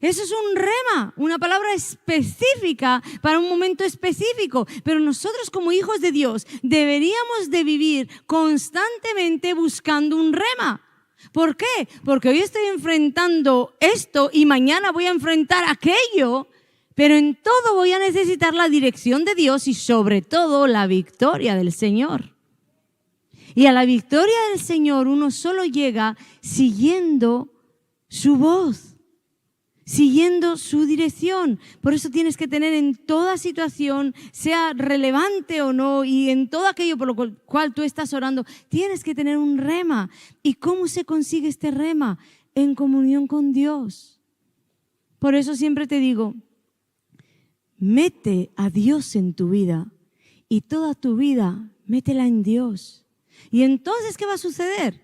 Eso es un rema, una palabra específica para un momento específico. Pero nosotros como hijos de Dios deberíamos de vivir constantemente buscando un rema. ¿Por qué? Porque hoy estoy enfrentando esto y mañana voy a enfrentar aquello, pero en todo voy a necesitar la dirección de Dios y sobre todo la victoria del Señor. Y a la victoria del Señor uno solo llega siguiendo su voz, siguiendo su dirección. Por eso tienes que tener en toda situación, sea relevante o no, y en todo aquello por lo cual tú estás orando, tienes que tener un rema. ¿Y cómo se consigue este rema? En comunión con Dios. Por eso siempre te digo, mete a Dios en tu vida y toda tu vida métela en Dios. Y entonces, ¿qué va a suceder?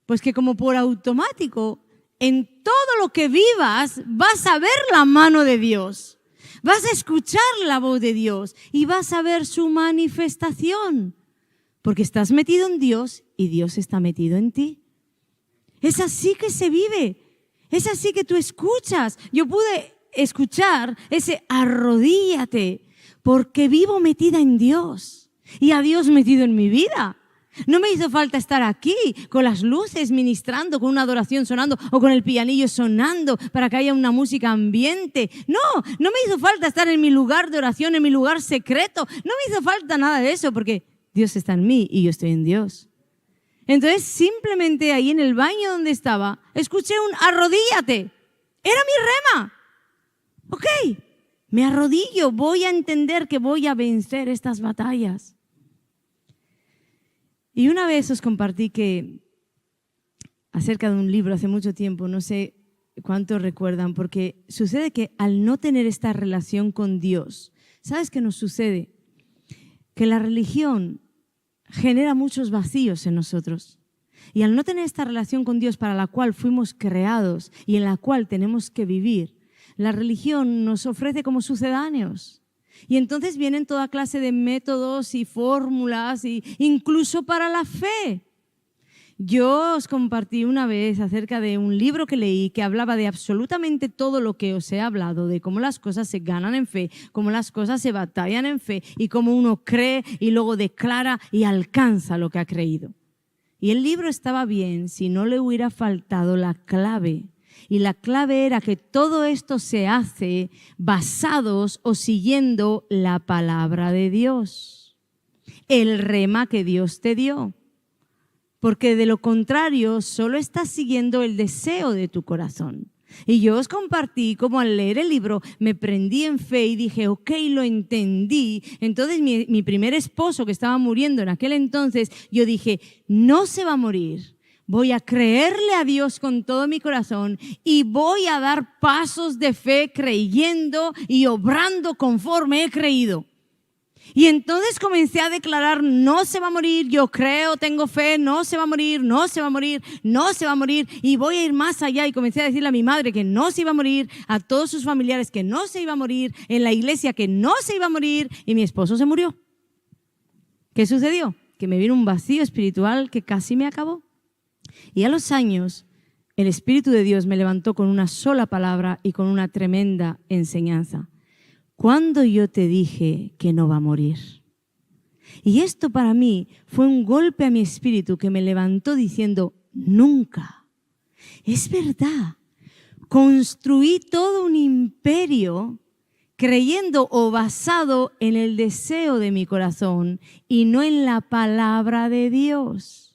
Pues que como por automático, en todo lo que vivas vas a ver la mano de Dios, vas a escuchar la voz de Dios y vas a ver su manifestación, porque estás metido en Dios y Dios está metido en ti. Es así que se vive, es así que tú escuchas. Yo pude escuchar ese arrodíllate porque vivo metida en Dios y a Dios metido en mi vida. No me hizo falta estar aquí con las luces ministrando, con una adoración sonando o con el pianillo sonando para que haya una música ambiente. No me hizo falta estar en mi lugar de oración, en mi lugar secreto. No me hizo falta nada de eso porque Dios está en mí y yo estoy en Dios. Entonces simplemente ahí en el baño donde estaba, escuché un arrodíllate. Era mi rema. Ok, me arrodillo, voy a entender que voy a vencer estas batallas. Y una vez os compartí que acerca de un libro hace mucho tiempo, no sé cuántos recuerdan, porque sucede que al no tener esta relación con Dios, ¿sabes qué nos sucede? Que la religión genera muchos vacíos en nosotros. Y al no tener esta relación con Dios para la cual fuimos creados y en la cual tenemos que vivir, la religión nos ofrece como sucedáneos. Y entonces vienen toda clase de métodos y fórmulas, incluso para la fe. Yo os compartí una vez acerca de un libro que leí que hablaba de absolutamente todo lo que os he hablado, de cómo las cosas se ganan en fe, cómo las cosas se batallan en fe y cómo uno cree y luego declara y alcanza lo que ha creído. Y el libro estaba bien si no le hubiera faltado la clave. Y la clave era que todo esto se hace basados o siguiendo la palabra de Dios, el rema que Dios te dio. Porque de lo contrario, solo estás siguiendo el deseo de tu corazón. Y yo os compartí cómo al leer el libro me prendí en fe y dije, ok, lo entendí. Entonces mi primer esposo que estaba muriendo en aquel entonces, yo dije, no se va a morir. Voy a creerle a Dios con todo mi corazón y voy a dar pasos de fe creyendo y obrando conforme he creído. Y entonces comencé a declarar, no se va a morir, yo creo, tengo fe, no se va a morir, no se va a morir, no se va a morir. Y voy a ir más allá y comencé a decirle a mi madre que no se iba a morir, a todos sus familiares que no se iba a morir, en la iglesia que no se iba a morir y mi esposo se murió. ¿Qué sucedió? Que me vino un vacío espiritual que casi me acabó. Y a los años, el Espíritu de Dios me levantó con una sola palabra y con una tremenda enseñanza. ¿Cuándo yo te dije que no va a morir? Y esto para mí fue un golpe a mi espíritu que me levantó diciendo, nunca. Es verdad, construí todo un imperio creyendo o basado en el deseo de mi corazón y no en la palabra de Dios.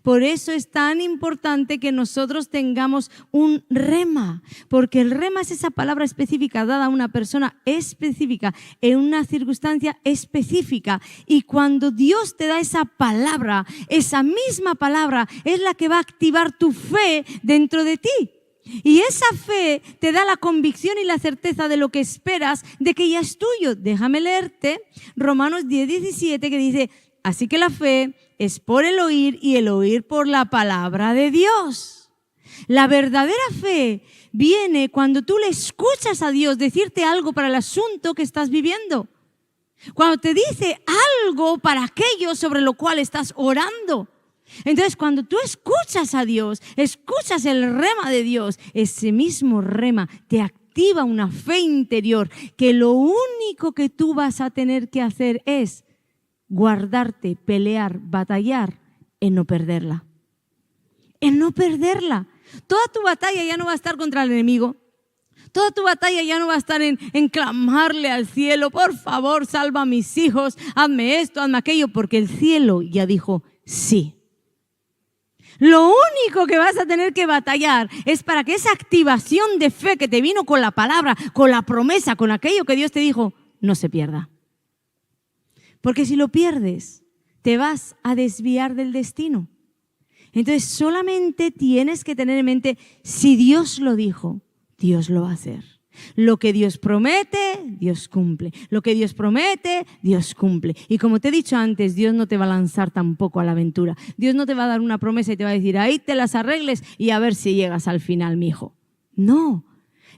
Por eso es tan importante que nosotros tengamos un rema, porque el rema es esa palabra específica dada a una persona específica en una circunstancia específica. Y cuando Dios te da esa misma palabra es la que va a activar tu fe dentro de ti. Y esa fe te da la convicción y la certeza de lo que esperas, de que ya es tuyo. Déjame leerte Romanos 10:17 que dice, así que la fe es por el oír y el oír por la palabra de Dios. La verdadera fe viene cuando tú le escuchas a Dios decirte algo para el asunto que estás viviendo. Cuando te dice algo para aquello sobre lo cual estás orando. Entonces, cuando tú escuchas a Dios, escuchas el rema de Dios, ese mismo rema te activa una fe interior que lo único que tú vas a tener que hacer es guardarte, pelear, batallar en no perderla. En no perderla. Toda tu batalla ya no va a estar contra el enemigo. Toda tu batalla ya no va a estar en clamarle al cielo, por favor, salva a mis hijos, hazme esto, hazme aquello, porque el cielo ya dijo sí. Lo único que vas a tener que batallar es para que esa activación de fe que te vino con la palabra, con la promesa, con aquello que Dios te dijo, no se pierda. Porque si lo pierdes, te vas a desviar del destino. Entonces solamente tienes que tener en mente, si Dios lo dijo, Dios lo va a hacer. Lo que Dios promete, Dios cumple. Lo que Dios promete, Dios cumple. Y como te he dicho antes, Dios no te va a lanzar tampoco a la aventura. Dios no te va a dar una promesa y te va a decir, ahí te las arregles y a ver si llegas al final, mi hijo. No.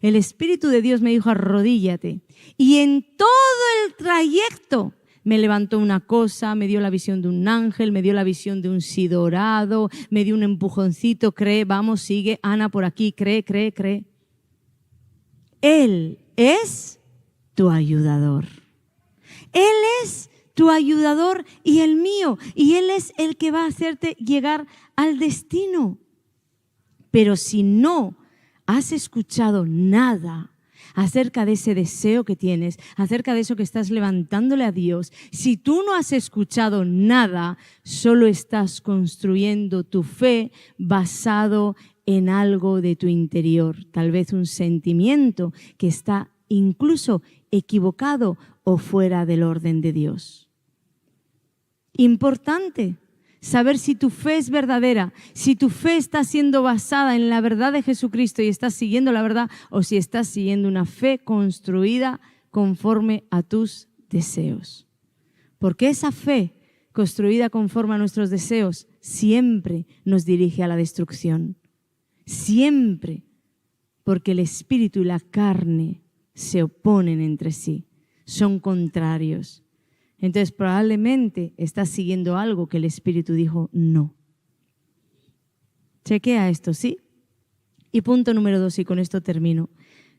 El Espíritu de Dios me dijo, arrodíllate. Y en todo el trayecto me levantó una cosa, me dio la visión de un ángel, me dio la visión de un sí dorado, me dio un empujoncito, cree, vamos, sigue, Ana por aquí, cree. Él es tu ayudador. Él es tu ayudador y el mío. Y Él es el que va a hacerte llegar al destino. Pero si no has escuchado nada acerca de ese deseo que tienes, acerca de eso que estás levantándole a Dios, si tú no has escuchado nada, solo estás construyendo tu fe basado en algo de tu interior, tal vez un sentimiento que está incluso equivocado o fuera del orden de Dios. Importante saber si tu fe es verdadera, si tu fe está siendo basada en la verdad de Jesucristo y estás siguiendo la verdad, o si estás siguiendo una fe construida conforme a tus deseos. Porque esa fe construida conforme a nuestros deseos siempre nos dirige a la destrucción. Siempre, porque el espíritu y la carne se oponen entre sí, son contrarios. Entonces probablemente estás siguiendo algo que el espíritu dijo no. Chequea esto, ¿sí? Y punto número 2, y con esto termino.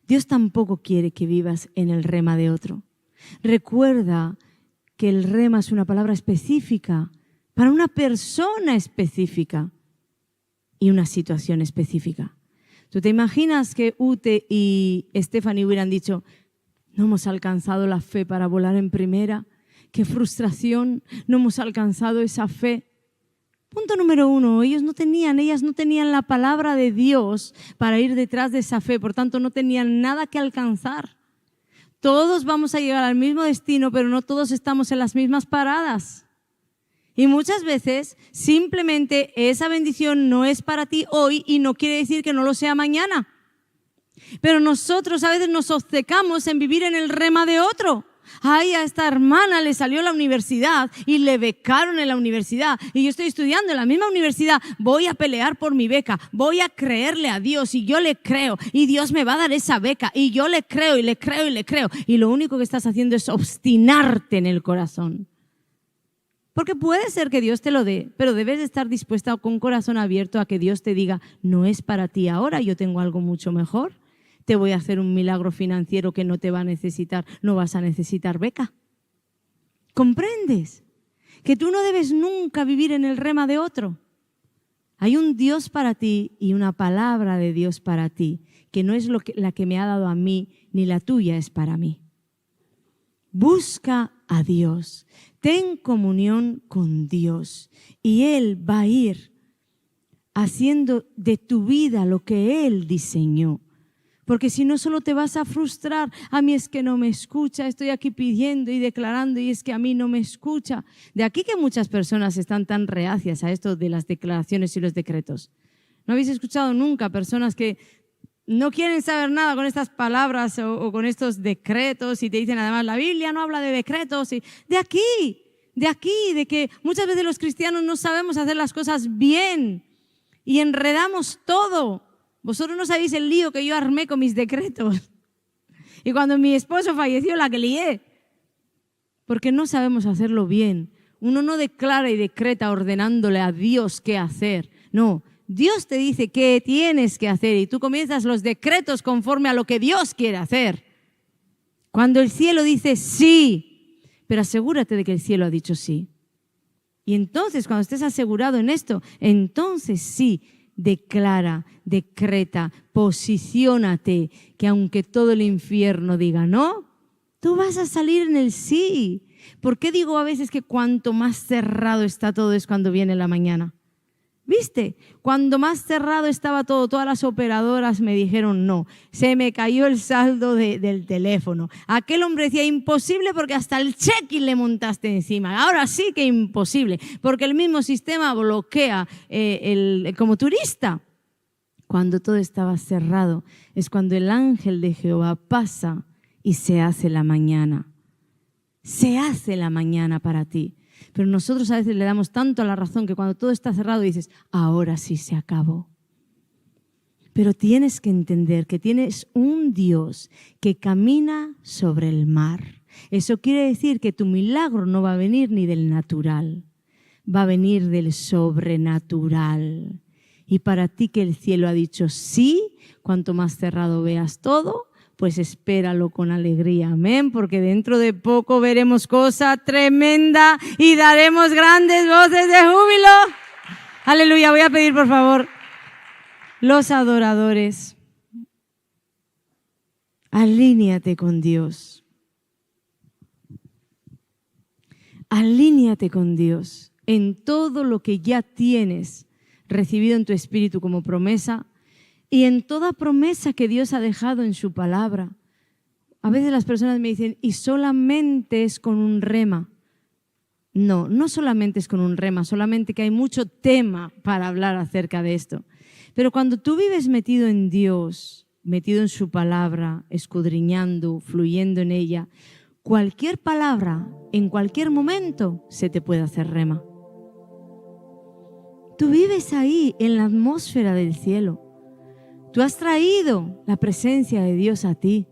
Dios tampoco quiere que vivas en el rema de otro. Recuerda que el rema es una palabra específica para una persona específica y una situación específica. ¿Tú te imaginas que Ute y Stephanie hubieran dicho, no hemos alcanzado la fe para volar en primera? ¡Qué frustración! No hemos alcanzado esa fe. Punto número 1, ellas no tenían la palabra de Dios para ir detrás de esa fe, por tanto no tenían nada que alcanzar. Todos vamos a llegar al mismo destino, pero no todos estamos en las mismas paradas. Y muchas veces simplemente esa bendición no es para ti hoy y no quiere decir que no lo sea mañana. Pero nosotros a veces nos obcecamos en vivir en el rema de otro. Ay, a esta hermana le salió la universidad y le becaron en la universidad y yo estoy estudiando en la misma universidad, voy a pelear por mi beca, voy a creerle a Dios y yo le creo y Dios me va a dar esa beca y yo le creo y le creo y le creo y lo único que estás haciendo es obstinarte en el corazón. Porque puede ser que Dios te lo dé, pero debes de estar dispuesta con un corazón abierto a que Dios te diga, no es para ti ahora, yo tengo algo mucho mejor. Te voy a hacer un milagro financiero que no te va a necesitar, no vas a necesitar beca. ¿Comprendes? Que tú no debes nunca vivir en el rema de otro. Hay un Dios para ti y una palabra de Dios para ti, que no es la que me ha dado a mí, ni la tuya es para mí. Busca a Dios, ten comunión con Dios y Él va a ir haciendo de tu vida lo que Él diseñó. Porque si no, solo te vas a frustrar. A mí es que no me escucha, estoy aquí pidiendo y declarando y es que a mí no me escucha. De aquí que muchas personas están tan reacias a esto de las declaraciones y los decretos. ¿No habéis escuchado nunca personas que no quieren saber nada con estas palabras o con estos decretos y te dicen además la Biblia no habla de decretos? Y de aquí, de que muchas veces los cristianos no sabemos hacer las cosas bien y enredamos todo. Vosotros no sabéis el lío que yo armé con mis decretos. Y cuando mi esposo falleció, la que lié. Porque no sabemos hacerlo bien Uno no declara y decreta ordenándole a Dios qué hacer. No, Dios te dice qué tienes que hacer y tú comienzas los decretos conforme a lo que Dios quiere hacer. Cuando el cielo dice sí, pero asegúrate de que el cielo ha dicho sí. Y entonces, cuando estés asegurado en esto, entonces sí, declara, decreta, posiciónate, que aunque todo el infierno diga no, tú vas a salir en el sí. ¿Por qué digo a veces que cuanto más cerrado está todo es cuando viene la mañana? ¿Viste? Cuando más cerrado estaba todo, todas las operadoras me dijeron no. Se me cayó el saldo del teléfono. Aquel hombre decía imposible porque hasta el check-in le montaste encima. Ahora sí que imposible, porque el mismo sistema bloquea como turista. Cuando todo estaba cerrado es cuando el ángel de Jehová pasa y se hace la mañana. Se hace la mañana para ti. Pero nosotros a veces le damos tanto a la razón que cuando todo está cerrado dices, ahora sí se acabó. Pero tienes que entender que tienes un Dios que camina sobre el mar. Eso quiere decir que tu milagro no va a venir ni del natural, va a venir del sobrenatural. Y para ti que el cielo ha dicho sí, cuanto más cerrado veas todo, pues espéralo con alegría, amén, porque dentro de poco veremos cosa tremenda y daremos grandes voces de júbilo. Aleluya, voy a pedir por favor, los adoradores, alíñate con Dios. Alíñate con Dios en todo lo que ya tienes recibido en tu espíritu como promesa, y en toda promesa que Dios ha dejado en su palabra. A veces las personas me dicen, ¿y solamente es con un rema? No, no solamente es con un rema, solamente que hay mucho tema para hablar acerca de esto. Pero cuando tú vives metido en Dios, metido en su palabra, escudriñando, fluyendo en ella, cualquier palabra, en cualquier momento, se te puede hacer rema. Tú vives ahí, en la atmósfera del cielo. Tú has traído la presencia de Dios a ti.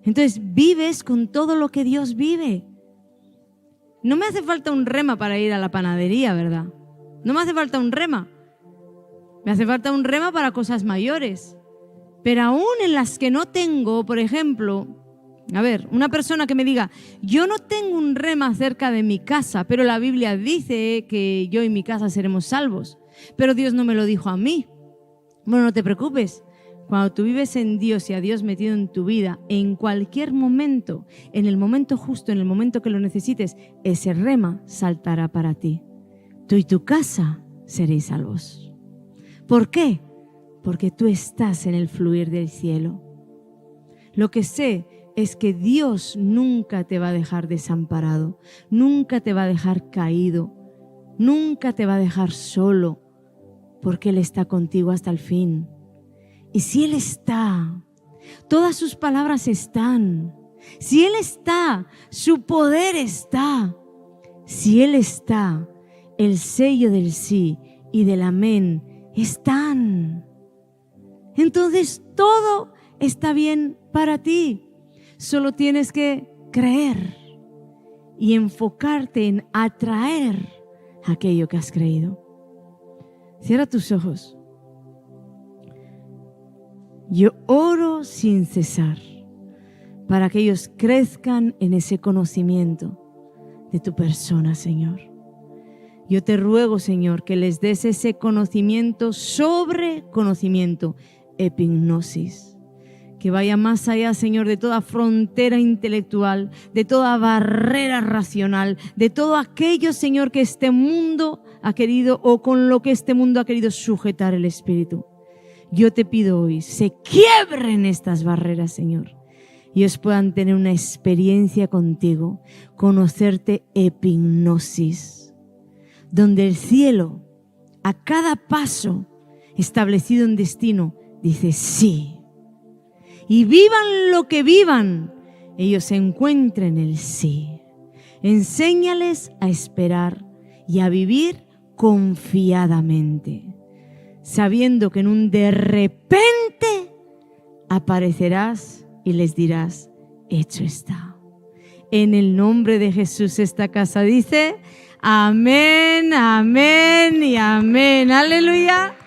Entonces vives con todo lo que Dios vive. No me hace falta un rema para ir a la panadería, ¿verdad? No me hace falta un rema. Me hace falta un rema para cosas mayores. Pero aún en las que no tengo, por ejemplo, a ver, una persona que me diga, yo no tengo un rema acerca de mi casa, pero la Biblia dice que yo y mi casa seremos salvos. Pero Dios no me lo dijo a mí. Bueno, no te preocupes. Cuando tú vives en Dios y a Dios metido en tu vida, en cualquier momento, en el momento justo, en el momento que lo necesites, ese rema saltará para ti. Tú y tu casa seréis salvos. ¿Por qué? Porque tú estás en el fluir del cielo. Lo que sé es que Dios nunca te va a dejar desamparado, nunca te va a dejar caído, nunca te va a dejar solo, porque Él está contigo hasta el fin. Y si Él está, todas sus palabras están. Si Él está, su poder está. Si Él está, el sello del sí y del amén están. Entonces todo está bien para ti. Solo tienes que creer y enfocarte en atraer aquello que has creído. Cierra tus ojos. Yo oro sin cesar para que ellos crezcan en ese conocimiento de tu persona, Señor. Yo te ruego, Señor, que les des ese conocimiento sobre conocimiento, epignosis, que vaya más allá, Señor, de toda frontera intelectual, de toda barrera racional, de todo aquello, Señor, que este mundo ha querido o con lo que este mundo ha querido sujetar el espíritu. Yo te pido hoy, se quiebren estas barreras, Señor, y ellos puedan tener una experiencia contigo, conocerte epignosis, donde el cielo, a cada paso establecido en destino, dice sí. Y vivan lo que vivan, ellos encuentren el sí. Enséñales a esperar y a vivir confiadamente, sabiendo que en un de repente aparecerás y les dirás, hecho está. En el nombre de Jesús esta casa dice, Amén, amén y amén. Aleluya.